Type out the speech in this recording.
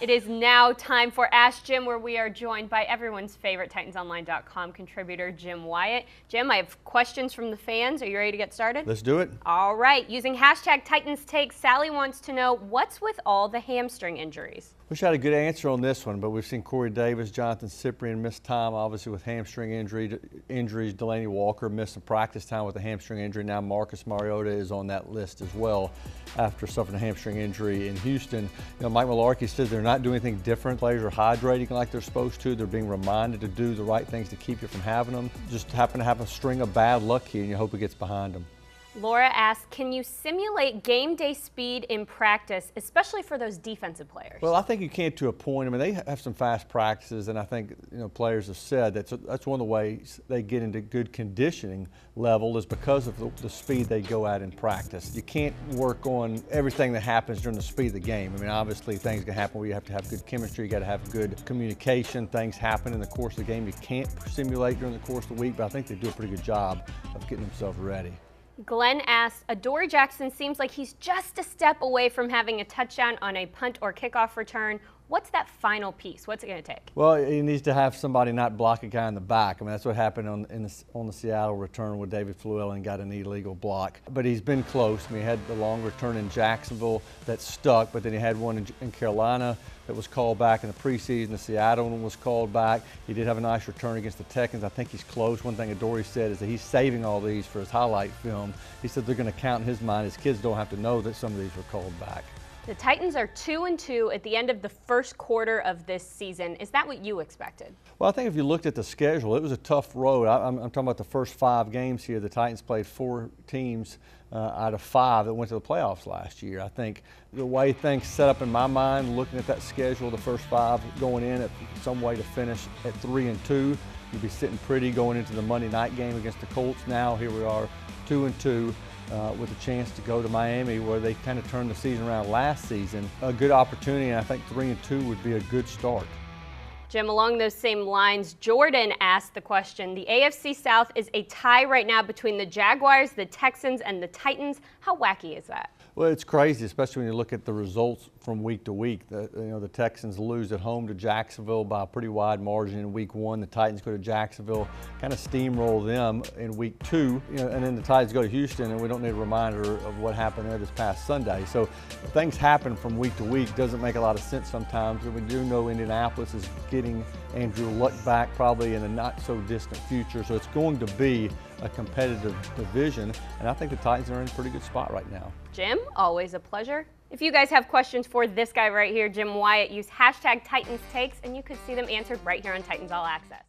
It is now time for Ask Jim, where we are joined by everyone's favorite TitansOnline.com contributor, Jim Wyatt. Jim, I have questions from the fans. Are you ready to get started? Let's do it. All right. Using hashtag TitansTakes, Sally wants to know, what's with all the hamstring injuries? Wish I had a good answer on this one, but we've seen Corey Davis, Jonathan Cyprian miss time, obviously with hamstring injuries. Delaney Walker missed some practice time with a hamstring injury. Now Marcus Mariota is on that list as well after suffering a hamstring injury in Houston. You know, Mike Mularkey says they're not doing anything different. Players are hydrating like they're supposed to. They're being reminded to do the right things to keep you from having them. Just happen to have a string of bad luck here, and you hope it gets behind them. Laura asks, can you simulate game day speed in practice, especially for those defensive players? Well, I think you can to a point. I mean, they have some fast practices, and I think players have said that's one of the ways they get into good conditioning level is because of the speed they go at in practice. You can't work on everything that happens during the speed of the game. I mean, obviously things can happen where you have to have good chemistry, you got to have good communication. Things happen in the course of the game you can't simulate during the course of the week, but I think they do a pretty good job of getting themselves ready. Glenn asks, Adoree Jackson seems like he's just a step away from having a touchdown on a punt or kickoff return. What's that final piece? What's it going to take? Well, he needs to have somebody not block a guy in the back. I mean, that's what happened on the Seattle return with David Fluellen got an illegal block. But he's been close. I mean, he had the long return in Jacksonville that stuck, but then he had one in Carolina that was called back in the preseason. The Seattle one was called back. He did have a nice return against the Texans. I think he's close. One thing Adoree said is that he's saving all these for his highlight film. He said they're going to count in his mind. His kids don't have to know that some of these were called back. The Titans are 2-2 at the end of the first quarter of this season. Is that what you expected? Well, I think if you looked at the schedule, it was a tough road. I'm talking about the first 5 games here. The Titans played 4 teams out of 5 that went to the playoffs last year. I think the way things set up in my mind, looking at that schedule, the first 5 going in at some way to finish at 3-2, you'd be sitting pretty going into the Monday night game against the Colts. Now here we are, 2-2. With a chance to go to Miami where they kind of turned the season around last season. A good opportunity, and I think 3-2 would be a good start. Jim, along those same lines, Jordan asked the question, the AFC South is a tie right now between the Jaguars, the Texans, and the Titans. How wacky is that? Well, it's crazy, especially when you look at the results from week to week. The Texans lose at home to Jacksonville by a pretty wide margin in week 1. The Titans go to Jacksonville, kind of steamroll them in week 2, and then the Titans go to Houston, and we don't need a reminder of what happened there this past Sunday. So things happen from week to week. Doesn't make a lot of sense sometimes. And we do know Indianapolis is getting Andrew Luck back probably in a not so distant future. So it's going to be a competitive division, and I think the Titans are in a pretty good spot right now. Jim, always a pleasure. If you guys have questions for this guy right here, Jim Wyatt, use hashtag TitansTakes, and you could see them answered right here on Titans All Access.